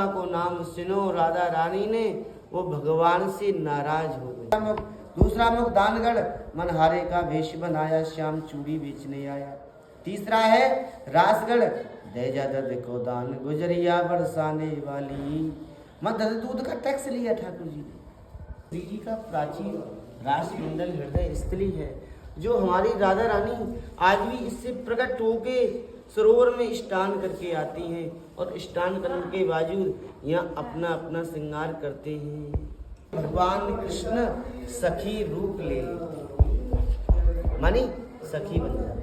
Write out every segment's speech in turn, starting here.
को नाम सुनो राधा रानी ने, वो भगवान से नाराज हो गई। दूसरा मुख दानगढ़ मनहारे का वेश बनाया, श्याम चूड़ी बेचने आया। तीसरा है रासगढ़, दे जा दर्द को दान, गुजरिया बरसाने वाली। मदद दूध का टैक्स लिया ठाकुर जी ने। श्री जी का प्राचीन रासमंडल हृदय स्थली है, जो हमारी राधा रानी आज भी इससे प्रकट होके सरोवर में स्नान करके आती हैं और स्नान करने के बावजूद यहाँ अपना अपना श्रृंगार करते हैं। भगवान कृष्ण सखी रूप ले, मानी सखी बन जाए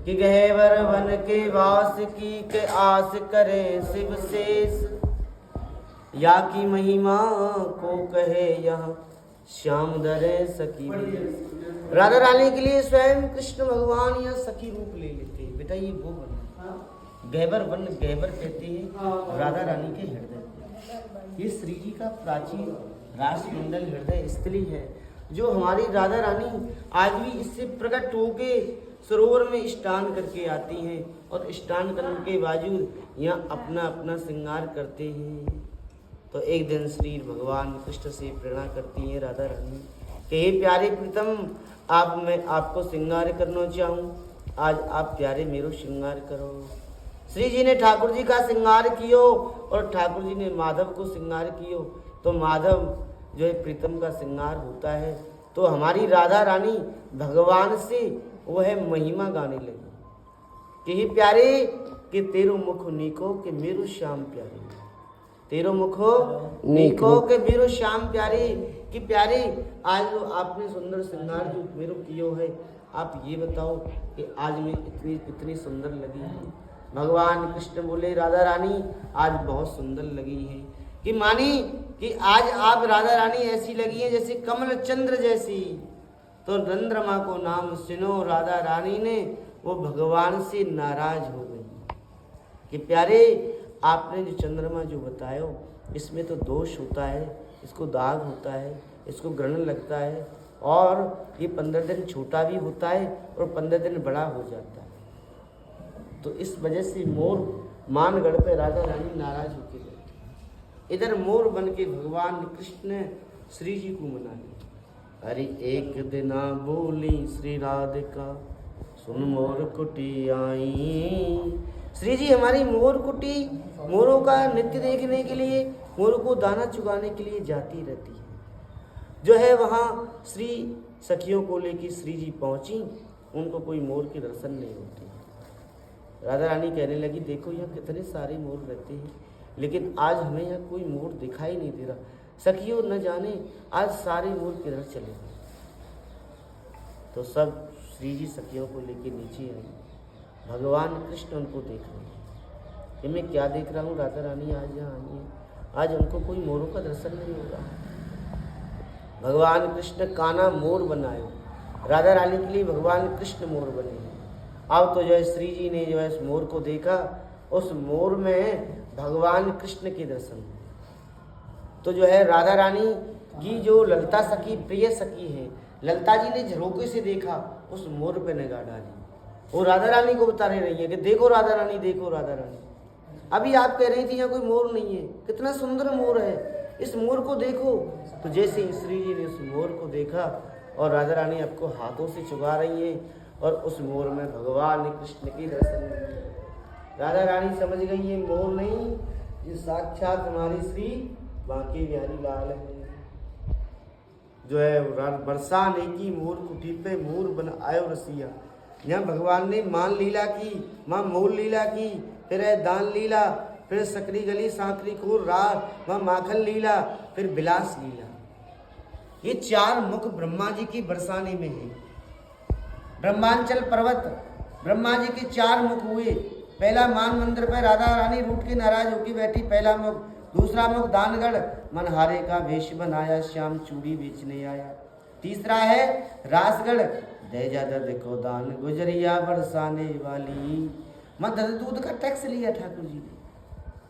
कि गहवर वन के वास की के आस करे शिव शेष, या की महिमा को कहे यहाँ श्याम धरे सखी। राधा रानी के लिए स्वयं कृष्ण भगवान या सखी रूप ले लेते हैं। बेटा ये वो वन, गहवर वन, गहवर कहते हैं राधा रानी के हृदय। ये श्री जी का प्राचीन रासमंडल हृदय स्थली है, जो हमारी राधा रानी आज भी इससे प्रकट होके सरोवर में स्नान करके आती हैं और स्नान करने के बावजूद यहाँ अपना अपना श्रृंगार करते हैं। तो एक दिन श्री भगवान कृष्ण से प्रेरणा करती हैं राधा रानी कि हे प्यारे प्रीतम, मैं आपको श्रृंगार करना चाहूँ, आज आप प्यारे मेरो श्रृंगार करो। श्री जी ने ठाकुर जी का श्रृंगार कियो और ठाकुर जी ने माधव को श्रृंगार कियो, तो माधव जो है प्रीतम का श्रृंगार होता है। तो हमारी राधा रानी भगवान से वो है महिमा गाने लगी कि हे प्यारे कि तेरो मुख नीको के मेरो श्याम प्यारे, तेरो मुखो नीको के मेरो श्याम प्यारे। कि प्यारे आज जो आपने सुंदर श्रृंगार जो मेरो कियो है, आप ये बताओ कि आज मैं इतनी सुंदर लगी है। भगवान कृष्ण बोले राधा रानी आज बहुत सुंदर लगी है। कि मानी कि आज आप राधा रानी ऐसी लगी है जैसे कमल चंद्र जैसी। तो चंद्रमा को नाम सुनो राधा रानी ने, वो भगवान से नाराज हो गई कि प्यारे आपने जो चंद्रमा जो बतायो इसमें तो दोष होता है, इसको दाग होता है, इसको ग्रहण लगता है, और ये 15 दिन छोटा भी होता है और 15 दिन बड़ा हो जाता है। तो इस वजह से मोर मानगढ़ पे राधा रानी नाराज होकर बैठी। इधर मोर बन के भगवान कृष्ण श्री जी को मनाए। अरे एक दिना बोली श्री राधिका, सुन मोर कुटी आई। श्री जी हमारी मोर कुटी, मोरों का नृत्य देखने के लिए, मोरों को दाना चुगाने के लिए जाती रहती है। जो है वहाँ श्री सखियों को लेकर श्री जी पहुँची, उनको कोई मोर के दर्शन नहीं होते। राधा रानी कहने लगी देखो यहाँ कितने सारे मोर रहते हैं, लेकिन आज हमें यहाँ कोई मोर दिखाई नहीं दे रहा। सखियों न जाने आज सारे मोर किधर चले गए। तो सब श्री जी सखियों को लेकर नीचे आई। भगवान कृष्ण उनको देख रहे हैं कि मैं क्या देख रहा हूँ, राधा रानी आज यहाँ आई है, आज उनको कोई मोरों का दर्शन नहीं होगा। भगवान कृष्ण काना मोर बनाए, राधा रानी के लिए भगवान कृष्ण मोर बने हैं। अब तो जो है श्री जी ने जो है उस मोर को देखा, उस मोर में भगवान कृष्ण के दर्शन हुए। तो जो है राधा रानी की जो ललता सखी प्रिय सखी है, ललता जी ने झरोके से देखा, उस मोर पे निगाह डाली। वो राधा रानी को बता रही है कि देखो राधा रानी, देखो राधा रानी। अभी आप कह रही थी यहाँ कोई मोर नहीं है, कितना सुंदर मोर है, इस मोर को देखो। तो जैसे ही श्री जी ने उस मोर को देखा और राधा रानी आपको हाथों से चुगा रही है और उस मोर में भगवान कृष्ण की दर्शन हुई। राधा रानी समझ गई ये मोर नहीं, ये साक्षात हमारी श्री बांके बिहारी लाल है। जो है बरसाने की मोर कुटी पे मोर बन आयो रसिया। यहाँ भगवान ने मान लीला की, माँ मोल लीला की, फिर है दान लीला, फिर सकरी गली सांकरी खूर रात, वहाँ माखन लीला, फिर बिलास लीला। ये 4 मुख ब्रह्मा जी की बरसाने में है। ब्रह्मांचल पर्वत, ब्रह्मा जी के 4 मुख हुए। पहला मान मंदिर पर राधा रानी रूठ के नाराज होकर बैठी, पहला मुख। दूसरा मुख दानगढ़, मनहारे का वेश बनाया, श्याम चूड़ी बेचने आया। तीसरा है रासगढ़, दे जा दर्द को दान, गुजरिया बरसाने वाली। मदद दूध का टैक्स लिया ठाकुर जी ने,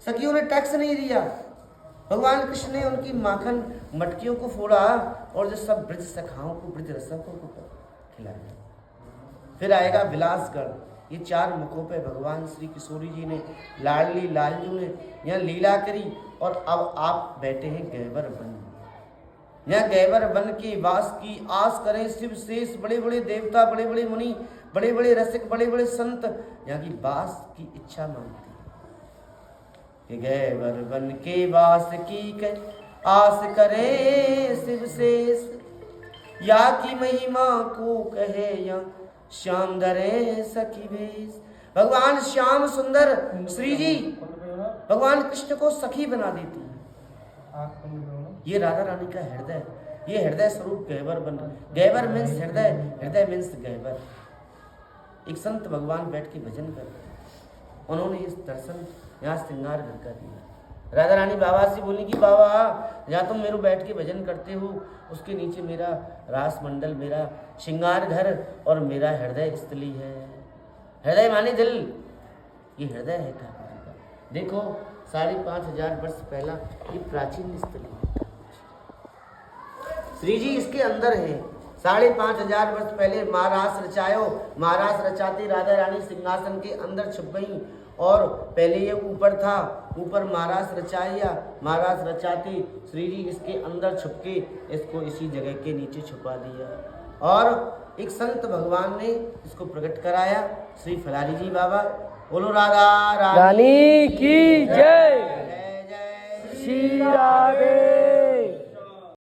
सखियों ने टैक्स नहीं दिया। भगवान कृष्ण ने उनकी माखन मटकियों को फोड़ा और जो सब ब्रज सखाओं को, ब्रज रसकों को खिलाया। फिर आएगा विलासगढ़, ये 4 मुखों पे भगवान श्री किशोरी जी ने, लाडली लालजू ने यहाँ लीला करी। और अब आप बैठे हैं गैबर वन। यहाँ गैबर वन के वास की आस करें शिव शेष, बड़े बड़े देवता, बड़े बड़े मुनि, बड़े बड़े रसिक, बड़े बड़े संत यहाँ की वास की इच्छा मानते हैं। गैबर वन के वास की आस करे शिव शेष, या की महिमा को कहे या श्याम धरे सखी वेश। भगवान श्याम सुंदर श्री जी भगवान कृष्ण को सखी बना देती है। ये राधा रानी का हृदय, ये हृदय स्वरूप गैबर बन। गैबर मीन्स हृदय, हृदय मीन्स गैबर। एक संत भगवान बैठ के भजन कर रहे, उन्होंने इस दर्शन यहाँ श्रृंगार घर का दिया। राधा रानी बाबा से बोली कि बाबा जहाँ तुम मेरे बैठ के भजन करते हो उसके नीचे मेरा रास मंडल, मेरा श्रृंगार घर और मेरा हृदय स्थली है। हृदय माने दिल, ये हृदय है ठाकुर जी का। देखो 5500 वर्ष पहला ये प्राचीन स्थली है। श्री जी इसके अंदर है। 5500 वर्ष पहले महाराज रचायो, महाराज रचाते राधा रानी सिंहासन के अंदर छुप गई। और पहले ये ऊपर था, ऊपर महाराज रचाया, महाराज रचाते श्री जी इसके अंदर छुपके इसको इसी जगह के नीचे छुपा दिया। और एक संत भगवान ने इसको प्रकट कराया, श्री फलारी जी बाबा। बोलो राधा रानी की जय। जय जय श्री राधे।